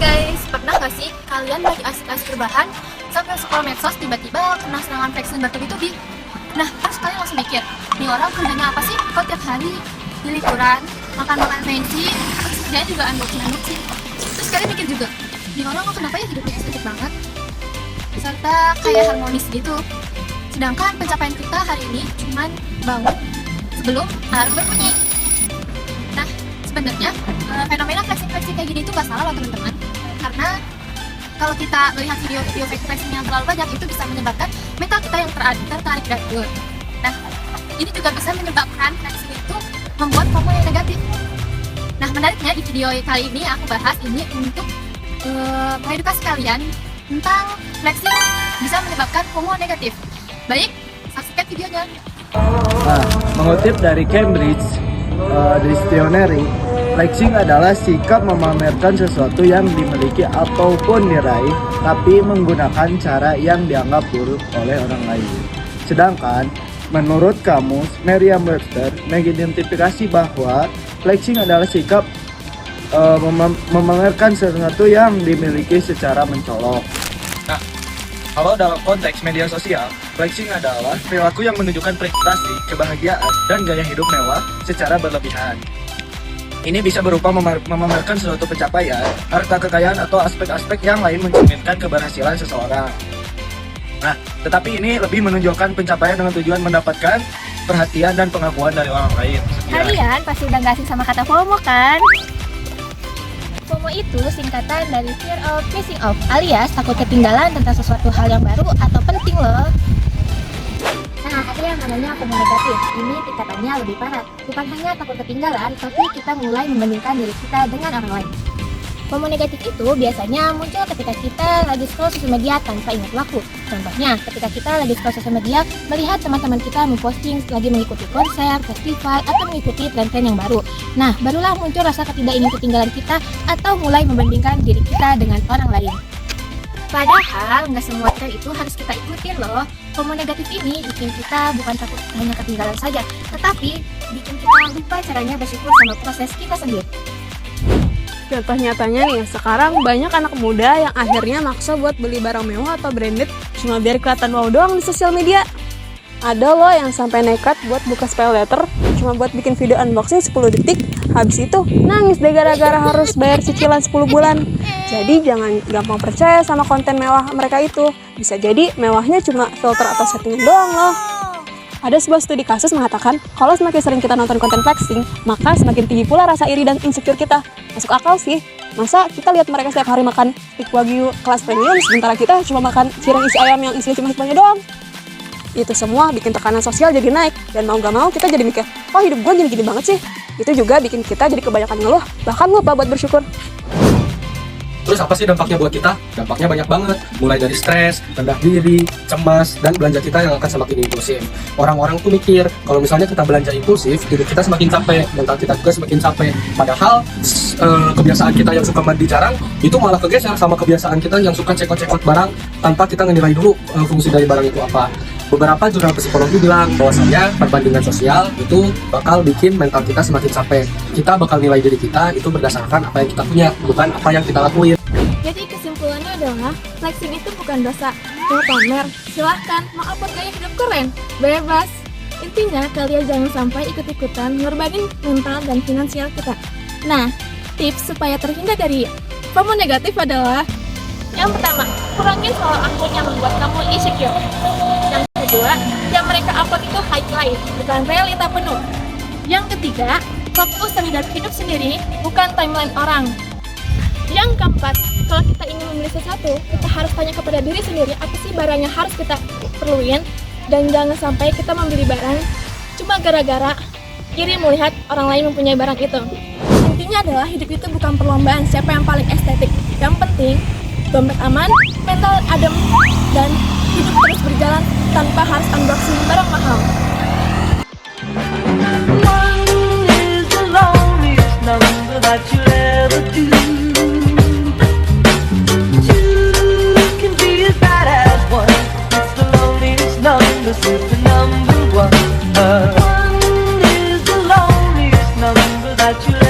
guys, pernah gak sih kalian lagi asik-asik rebahan sampai scroll medsos tiba-tiba kena serangan flexing bertubi-tubi? Nah, terus kalian langsung mikir, nih orang kerjanya apa sih? Kok tiap hari di liburan, makan-makan fancy, terus kerjanya juga anduk sih. Terus kalian mikir juga, nih orang kok kenapa ya hidupnya estetik banget? Serta kayak harmonis gitu. Sedangkan pencapaian kita hari ini cuman bangun sebelum alarm berbunyi. Nah, sebenarnya fenomena flexing kayak gini itu gak salah loh teman-teman, karena kalau kita melihat video flexing yang terlalu banyak itu bisa menyebabkan mental kita yang tertarik gangguan. Nah, ini juga bisa menyebabkan flexing itu membuat FOMO yang negatif. Nah, menariknya di video kali ini aku bahas ini untuk mengedukasi kalian tentang flexing bisa menyebabkan FOMO negatif. Baik, saksikan videonya. Nah, mengutip dari Cambridge Dictionary, flexing adalah sikap memamerkan sesuatu yang dimiliki ataupun diraih, tapi menggunakan cara yang dianggap buruk oleh orang lain. Sedangkan, menurut kamus Merriam-Webster mengidentifikasi bahwa flexing adalah sikap memamerkan sesuatu yang dimiliki secara mencolok. Nah, kalau dalam konteks media sosial, flexing adalah perilaku yang menunjukkan prestasi, kebahagiaan, dan gaya hidup mewah secara berlebihan. Ini bisa berupa memamerkan suatu pencapaian, harta kekayaan, atau aspek-aspek yang lain mencerminkan keberhasilan seseorang. Nah, tetapi ini lebih menunjukkan pencapaian dengan tujuan mendapatkan perhatian dan pengakuan dari orang lain. Kalian pasti udah gak asing sama kata FOMO kan? FOMO itu singkatan dari fear of missing out, alias takut ketinggalan tentang sesuatu hal yang baru atau penting loh. Nah, ada yang namanya FOMO negatif. Ini tingkatannya lebih parah. Bukan hanya takut ketinggalan, tapi kita mulai membandingkan diri kita dengan orang lain. FOMO negatif itu biasanya muncul ketika kita lagi scroll sosial media tanpa ingat waktu. Contohnya, ketika kita lagi scroll sosial media, melihat teman-teman kita memposting lagi mengikuti konser, festival, atau mengikuti tren-tren yang baru. Nah, barulah muncul rasa ingin ketinggalan kita atau mulai membandingkan diri kita dengan orang lain. Padahal nggak semua tren itu harus kita ikutin loh. FOMO negatif ini bikin kita bukan takut hanya ketinggalan saja, tetapi bikin kita lupa caranya bersyukur sama proses kita sendiri. Contoh nyatanya nih, sekarang banyak anak muda yang akhirnya maksa buat beli barang mewah atau branded cuma biar kelihatan wow doang di sosial media. Ada loh yang sampai nekat buat buka spell letter cuma buat bikin video unboxing 10 detik, habis itu nangis deh gara-gara harus bayar cicilan 10 bulan. Jadi jangan gampang percaya sama konten mewah mereka itu. Bisa jadi mewahnya cuma filter atau settingan doang loh. Ada sebuah studi kasus mengatakan, kalau semakin sering kita nonton konten flexing, maka semakin tinggi pula rasa iri dan insecure kita. Masuk akal sih, masa kita lihat mereka setiap hari makan steak wagyu kelas premium, sementara kita cuma makan cireng isi ayam yang isinya cuma hikmahnya doang. Itu semua bikin tekanan sosial jadi naik, dan mau gak mau kita jadi mikir, kok hidup gue jadi gini banget sih? Itu juga bikin kita jadi kebanyakan ngeluh, bahkan lupa buat bersyukur. Terus apa sih dampaknya buat kita? Dampaknya banyak banget, mulai dari stres, rendah diri, cemas, dan belanja kita yang akan semakin impulsif. Orang-orang tuh mikir, kalau misalnya kita belanja impulsif, hidup kita semakin capek, mental kita juga semakin capek. Padahal kebiasaan kita yang suka mandi jarang, itu malah kegeser sama kebiasaan kita yang suka cekot-cekot barang tanpa kita menilai dulu fungsi dari barang itu apa. Beberapa jurnal psikologi bilang bahwasanya perbandingan sosial itu bakal bikin mental kita semakin capek. Kita bakal nilai diri kita itu berdasarkan apa yang kita punya, bukan apa yang kita lakuin. Jadi kesimpulannya adalah flexing itu bukan dosa. Mau pamer, silahkan. Mau upload gaya hidup keren, bebas. Intinya kalian jangan sampai ikut-ikutan ngorbanin mental dan finansial kita. Nah, tips supaya terhindar dari FOMO negatif adalah yang pertama, kurangin follow akun yang membuat kamu insecure. Yang kedua, yang mereka upload itu highlight, bukan realita penuh. Yang ketiga, fokus terhadap hidup sendiri, bukan timeline orang. Yang keempat, kalau kita ingin membeli sesuatu, kita harus tanya kepada diri sendiri apa sih barang yang harus kita perluin, dan jangan sampai kita membeli barang cuma gara-gara iri melihat orang lain mempunyai barang itu. Intinya adalah hidup itu bukan perlombaan siapa yang paling estetik. Yang penting, dompet aman, mental adem, dan hidup terus berjalan tanpa harus unboxing barang mahal. One is the loneliest number that you'll ever do. Two can be as bad as one. It's the loneliest number, so it's the number one. One is the loneliest number that you'll